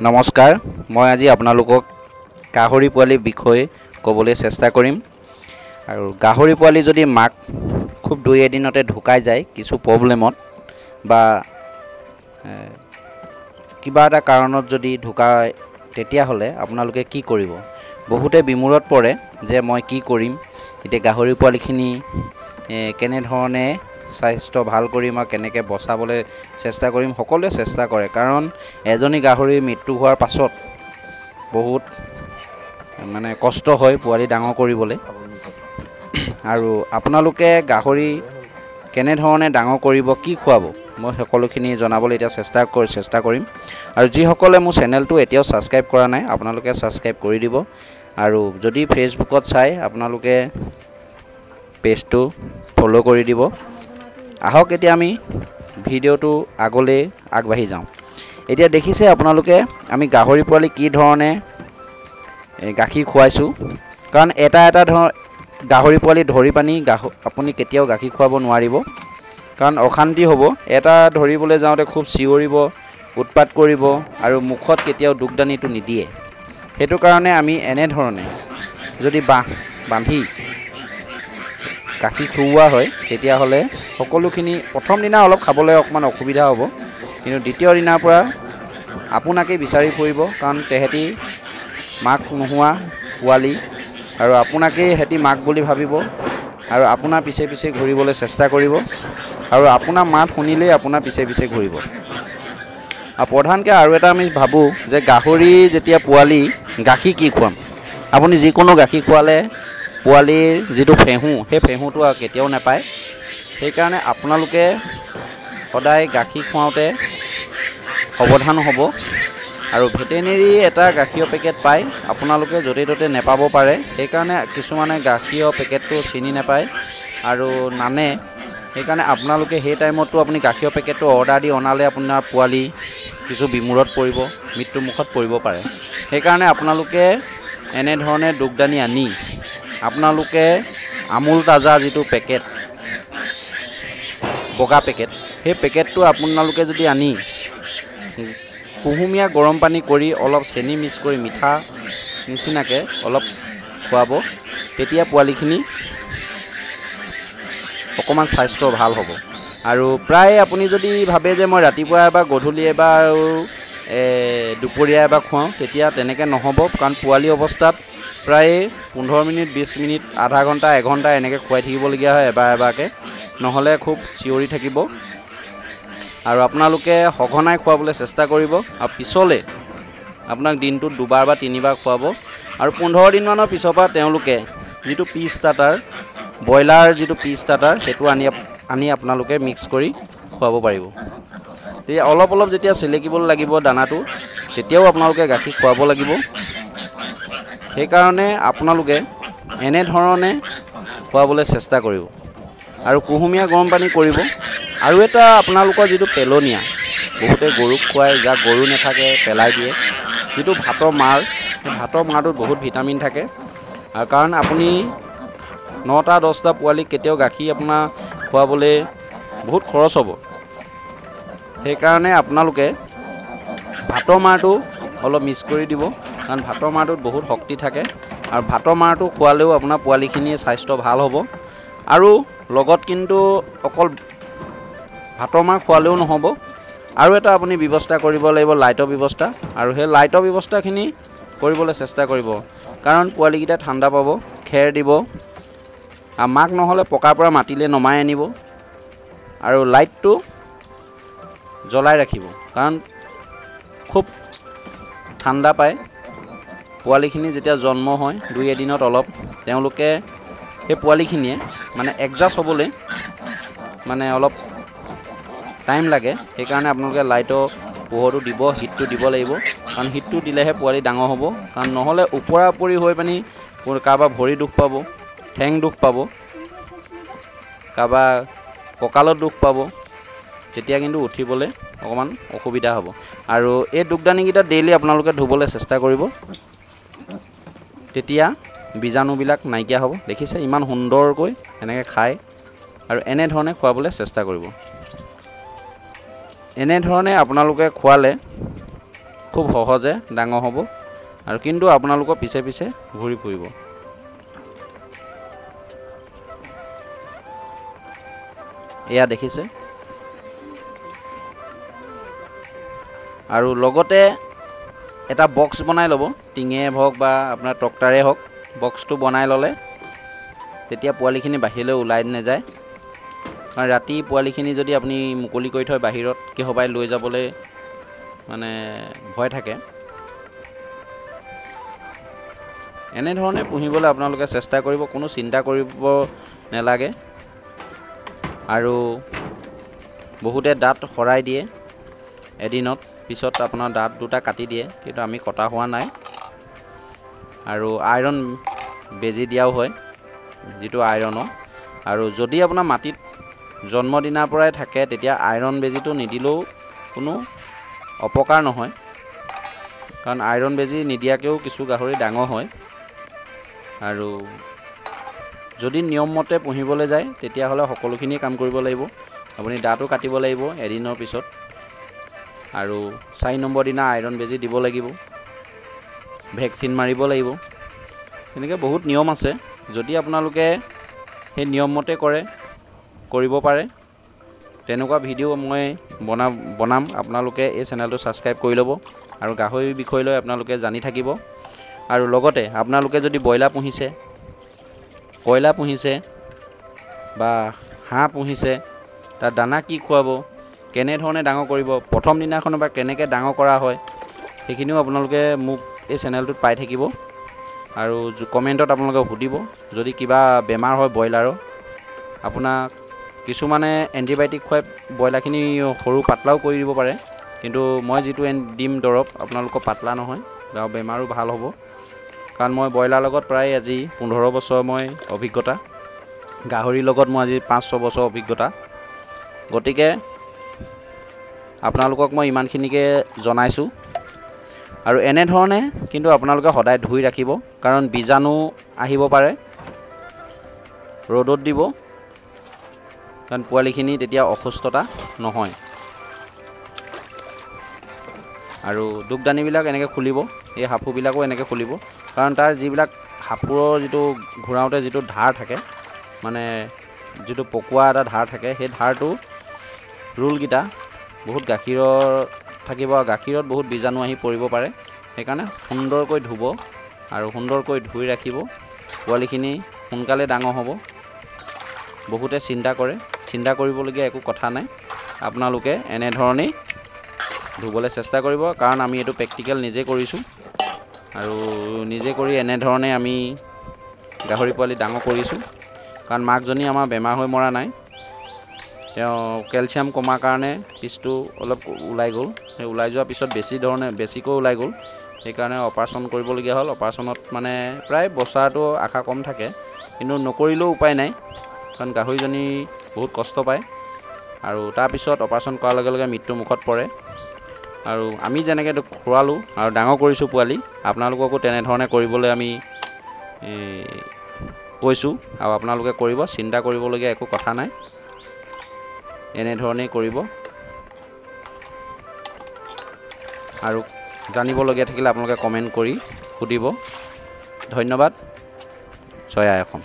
নমস্কাৰ মই আজি আপোনালোকক গাহৰি পোৱালি বিষয়ে ক'বলৈ চেষ্টা কৰিম আৰু গাহৰি পোৱালি যদি মাক খুব দুই এদিনতে ঢুকাই যায় কিছু প্ৰবলেমত বা কিবা এটা কাৰণত যদি ঢুকায় তেতিয়া হলে আপোনালোকে কি কৰিব বহুতে বিমূৰত পৰে যে মই কি কৰিম এতিয়া গাহৰি পোৱালিখিনি কেনে ধৰণে স্বাস্থ্য ভাল কৰি মই কেনেকৈ বচাবলৈ চেষ্টা কৰিম সকলোৱে চেষ্টা কৰে কাৰণ এজনী গাহৰিৰ মৃত্যু হোৱাৰ পাছত বহুত মানে কষ্ট হয় পোৱালি ডাঙৰ কৰিবলৈ আৰু আপোনালোকে গাহৰি কেনে ধৰণে ডাঙৰ কৰিব কি খুৱাব মই সকলোখিনি জনাবলৈ এতিয়া চেষ্টা কৰিম আৰু যিসকলে মোৰ চেনেলটো এতিয়াও সাবস্ক্ৰাইব কৰা নাই আপোনালোকে সাবস্ক্ৰাইব কৰি দিব আৰু যদি ফেচবুকত চাই আপোনালোকে পেজটো ফলো কৰি দিব আহক এতিয়া আমি ভিডিওটো আগলৈ আগবাঢ়ি যাওঁ এতিয়া দেখিছে আপোনালোকে আমি গাহৰি পোৱালি কি ধৰণে গাখীৰ খুৱাইছো কাৰণ এটা গাহৰি পোৱালি ধৰি পানি আপুনি কেতিয়াও গাখীৰ খুৱাব নোৱাৰিব কাৰণ অশান্তি হ'ব এটা ধৰিবলৈ যাওঁতে খুব চিঞৰিব উৎপাত কৰিব আৰু মুখত কেতিয়াও দুগদানিটো নিদিয়ে সেইটো কাৰণে আমি এনে ধৰণে যদি বান্ধি গাখীৰ খুওৱা হয় তেতিয়া হলে সকলোখিনি প্ৰথম দিনা অলপ খাবলৈ অকমান অসুবিধা হ'ব কিন্তু দ্বিতীয় দিনাৰ পৰা আপোনাকে বিচাৰি ফুৰিব কাৰণ তেহেতি মাক নোহোৱা পোৱালি আৰু আপোনাকেই হেতি মাক বুলি ভাবিব আৰু আপোনাৰ পিছে পিছে ঘূৰিবলৈ চেষ্টা কৰিব আৰু আপোনাৰ মাত শুনিলেই আপোনাৰ পিছে পিছে ঘূৰিব আৰু প্ৰধানকৈ আৰু এটা আমি ভাবোঁ যে গাহৰি যেতিয়া পোৱালি গাখীৰ কি খুৱাম আপুনি যিকোনো গাখীৰ খোৱালে পোৱালিৰ যিটো ফেহু সেই ফেহুটো কেতিয়াও নাপায় সেইকাৰণে আপোনালোকে সদায় গাখীৰ খুৱাওঁতে সাৱধান হ'ব আৰু ভেটেনেৰি এটা গাখীৰৰ পেকেট পায় আপোনালোকে য'তে ত'তে নেপাব পাৰে সেইকাৰণে কিছুমানে গাখীৰৰ পেকেটটো চিনি নাপায় আৰু নানে সেইকাৰণে আপোনালোকে সেই টাইমতো আপুনি গাখীৰৰ পেকেটটো অৰ্ডাৰ দি অনালে আপোনাৰ পোৱালি কিছু বিমূৰত পৰিব মৃত্যুমুখত পৰিব পাৰে সেইকাৰণে আপোনালোকে এনে ধৰণে দুগদানি আনি আপোনালোকে আমুল তাজা যিটো পেকেট বগা পেকেট সেই পেকেটটো আপোনালোকে যদি আনি কুহুমীয়া গৰম পানী কৰি অলপ চেনি মিক্স কৰি মিঠা নিচিনাকৈ অলপ খুৱাব তেতিয়া পোৱালিখিনি অকমান স্বাস্থ্য ভাল হ'ব আৰু প্ৰায় আপুনি যদি ভাবে যে মই ৰাতিপুৱা এবাৰ গধূলি এবাৰ দুপৰীয়া এবাৰ খুৱাওঁ তেতিয়া তেনেকৈ নহ'ব কাৰণ পোৱালি অৱস্থাত প্ৰায় 15 মিনিট 20 মিনিট আধা ঘণ্টা এঘণ্টা এনেকৈ খুৱাই থাকিবলগীয়া হয় এবাৰকৈ নহ'লে খুব চিঞৰি থাকিব আৰু আপোনালোকে সঘনাই খুৱাবলৈ চেষ্টা কৰিব আৰু পিছলৈ আপোনাক দিনটোত দুবাৰ বা তিনিবাৰ খুৱাব আৰু 15 দিনমানৰ পিছৰ পৰা তেওঁলোকে যিটো পিচ ষ্টাৰ্টাৰ ব্ৰইলাৰ যিটো পিচ ষ্টাৰ্টাৰ সেইটো আনি আপোনালোকে মিক্স কৰি খুৱাব পাৰিব তেতিয়া অলপ যেতিয়া চেলেকিবলৈ লাগিব দানাটো তেতিয়াও আপোনালোকে গাখীৰ খুৱাব লাগিব সেইকাৰণে আপোনালোকে এনে ধৰণে খুৱাবলৈ চেষ্টা কৰিব আৰু কুহুমীয়া গৰম পানী কৰিব আৰু এটা আপোনালোকৰ যিটো পেলনীয়া বহুতে গৰুক খুৱাই যাক গৰু নাথাকে পেলাই দিয়ে যিটো ভাতৰ মাৰ সেই ভাতৰ মাৰটোত বহুত ভিটামিন থাকে আৰু কাৰণ আপুনি 9টা 10টা পোৱালিক কেতিয়াও গাখীৰ আপোনাৰ খুৱাবলৈ বহুত খৰচ হ'ব সেইকাৰণে আপোনালোকে ভাতৰ মাৰটো অলপ মিক্স কৰি দিব কাৰণ ভাতৰ মাৰটোত বহুত শক্তি থাকে আৰু ভাতৰ মাৰটো খোৱালেও আপোনাৰ পোৱালিখিনিৰ স্বাস্থ্য ভাল হ'ব আৰু লগত কিন্তু অকল ভাতৰ মাৰ খোৱালেও নহ'ব আৰু এটা আপুনি ব্যৱস্থা কৰিব লাগিব লাইটৰ ব্যৱস্থা আৰু সেই লাইটৰ ব্যৱস্থাখিনি কৰিবলৈ চেষ্টা কৰিব কাৰণ পোৱালিকেইটা ঠাণ্ডা পাব খেৰ দিব আৰু মাক নহ'লে পকাৰ পৰা মাটিলে নমাই আনিব আৰু লাইটটো জ্বলাই ৰাখিব কাৰণ খুব ঠাণ্ডা পায় পোৱালিখিনি যেতিয়া জন্ম হয় দুই এদিনত অলপ তেওঁলোকে সেই পোৱালিখিনিয়ে মানে এডজাষ্ট হ'বলৈ মানে অলপ টাইম লাগে সেইকাৰণে আপোনালোকে লাইটৰ পোহৰটো দিব হিটটো দিব লাগিব কাৰণ হিটটো দিলেহে পোৱালি ডাঙৰ হ'ব কাৰণ নহ'লে ওপৰা ওপৰি হৈ পানি কাৰোবাৰ ভৰি দুখ পাব ঠেং দুখ পাব কাৰোবাৰ কঁকালত দুখ পাব তেতিয়া কিন্তু উঠিবলৈ অকণমান অসুবিধা হ'ব আৰু এই দুগদানিকেইটা ডেইলি আপোনালোকে ধুবলৈ চেষ্টা কৰিব তেতিয়া বীজাণুবিলাক নাইকিয়া হ'ব দেখিছে ইমান সুন্দৰকৈ এনেকৈ খায় আৰু এনে ধৰণে খুৱাবলৈ চেষ্টা কৰিব এনে ধৰণে আপোনালোকে খোৱালে খুব সহজে ডাঙৰ হ'ব আৰু কিন্তু আপোনালোকৰ পিছে পিছে ঘূৰি ফুৰিব। এয়া দেখিছে। আৰু লগতে এটা বক্স বনাই ল'ব, টিঙে হওক বা আপোনাৰ টক্টাৰে হওক, বক্সটো বনাই ল'লে তেতিয়া পোৱালিখিনি বাহিৰলৈ ওলাই নাযায়। কাৰণ ৰাতি পোৱালিখিনি যদি আপুনি মুকলি কৰি থয় বাহিৰত, কিহবাই লৈ যাবলৈ মানে ভয় থাকে। এনেধৰণে পুহিবলৈ আপোনালোকে চেষ্টা কৰিব, কোনো চিন্তা কৰিব নালাগে। আৰু বহুতে দাঁত সৰাই দিয়ে এদিনত, পিছত আপোনাৰ দাঁত দুটা কাটি দিয়ে, কিন্তু আমি কটা হোৱা নাই। আৰু আইৰণ বেজি দিয়াও হয়, যিটো আইৰণৰ। আৰু যদি আপোনাৰ মাটিত জন্মদিনাৰ পৰাই থাকে তেতিয়া আইৰণ বেজিটো নিদিলেও কোনো অপকাৰ নহয়, কাৰণ আইৰণ বেজি নিদিয়াকৈও কিছু গাহৰি ডাঙৰ হয়। আৰু যদি নিয়মমতে পুহিবলৈ যায় তেতিয়াহ'লে সকলোখিনি কাম কৰিব লাগিব। আপুনি দাঁতো কাটিব লাগিব এদিনৰ পিছত, আৰু 4 নম্বৰ দিনা আইৰণ বেজি দিব লাগিব, ভেকচিন মাৰিব লাগিব। তেনেকৈ বহুত নিয়ম আছে। যদি আপোনালোকে সেই নিয়মমতে কৰিব পাৰে, তেনেকুৱা ভিডিঅ' মই বনাম। আপোনালোকে এই চেনেলটো ছাবস্ক্ৰাইব কৰি ল'ব আৰু গাহৰিৰ বিষয় লৈ আপোনালোকে জানি থাকিব। আৰু লগতে আপোনালোকে যদি ব্ৰইলাৰ পুহিছে, কয়লাৰ পুহিছে বা হাঁহ পুহিছে, তাৰ দানা কি খুৱাব, কেনেধৰণে ডাঙৰ কৰিব, প্ৰথম দিনাখনৰ পৰা কেনেকৈ ডাঙৰ কৰা হয়, সেইখিনিও আপোনালোকে মোক এই চেনেলটোত পাই থাকিব। আৰু কমেণ্টত আপোনালোকে সুধিব যদি কিবা বেমাৰ হয় ব্ৰইলাৰৰ। আপোনাক কিছুমানে এণ্টিবায়'টিক খুৱাই ব্ৰইলাৰখিনি সৰু পাতলাও কৰি দিব পাৰে, কিন্তু মই যিটো দিম দৰৱ আপোনালোকৰ পাতলা নহয় বা বেমাৰো ভাল হ'ব। কাৰণ মই ব্ৰইলাৰ লগত প্ৰায় আজি 15 বছৰ মই অভিজ্ঞতা, গাহৰিৰ লগত মই আজি 5-6 বছৰ অভিজ্ঞতা। গতিকে আপোনালোকক মই ইমানখিনিকে জনাইছোঁ। আৰু এনেধৰণে কিন্তু আপোনালোকে সদায় ধুই ৰাখিব, কাৰণ বীজাণু আহিব পাৰে। ৰ'দত দিব, কাৰণ পোৱালিখিনি তেতিয়া অসুস্থতা নহয়। আৰু দুপদানিবিলাক এনেকৈ খুলিব, এই সাঁফুবিলাকো এনেকৈ খুলিব, কাৰণ তাৰ যিবিলাক সাঁফুৰৰ যিটো ঘূৰাওঁতে যিটো ধাৰ থাকে, মানে যিটো পকোৱা এটা ধাৰ থাকে, সেই ধাৰটো ৰোলকেইটা বহুত গাখীৰৰ থাকিব আৰু গাখীৰত বহুত বীজাণু আহি পৰিব পাৰে। সেইকাৰণে সুন্দৰকৈ ধুব আৰু সুন্দৰকৈ ধুই ৰাখিব। পোৱালিখিনি সোনকালে ডাঙৰ হ'ব। বহুতে চিন্তা কৰে, চিন্তা কৰিবলগীয়া একো কথা নাই। আপোনালোকে এনেধৰণেই ধুবলৈ চেষ্টা কৰিব, কাৰণ আমি এইটো প্ৰেক্টিকেল নিজে কৰিছোঁ। আৰু নিজে কৰি এনেধৰণে আমি গাহৰি পোৱালি ডাঙৰ কৰিছোঁ। কাৰণ মাকজনী আমাৰ বেমাৰ হৈ মৰা নাই, তেওঁ কেলছিয়াম কমাৰ কাৰণে পিচটো অলপ ওলাই গ'ল। সেই ওলাই যোৱাৰ পিছত বেছিকৈ ওলাই গ'ল, সেইকাৰণে অপাৰেশ্যন কৰিবলগীয়া হ'ল। অপাৰেশ্যনত মানে প্ৰায় বচাটো আশা কম থাকে, কিন্তু নকৰিলেও উপায় নাই, কাৰণ গাহৰিজনী বহুত কষ্ট পায়। আৰু তাৰপিছত অপাৰেশ্যন কৰাৰ লগে লগে মৃত্যুৰ মুখত পৰে। আৰু আমি যেনেকৈ খোৱালোঁ আৰু ডাঙৰ কৰিছোঁ পোৱালি, আপোনালোককো তেনেধৰণে কৰিবলৈ আমি কৈছোঁ। আৰু আপোনালোকে কৰিব, চিন্তা কৰিবলগীয়া একো কথা নাই, এনেধৰণেই কৰিব। আৰু জানিবলগীয়া থাকিলে আপোনালোকে কমেণ্ট কৰি সুধিব। ধন্যবাদ। জয় আই অসম।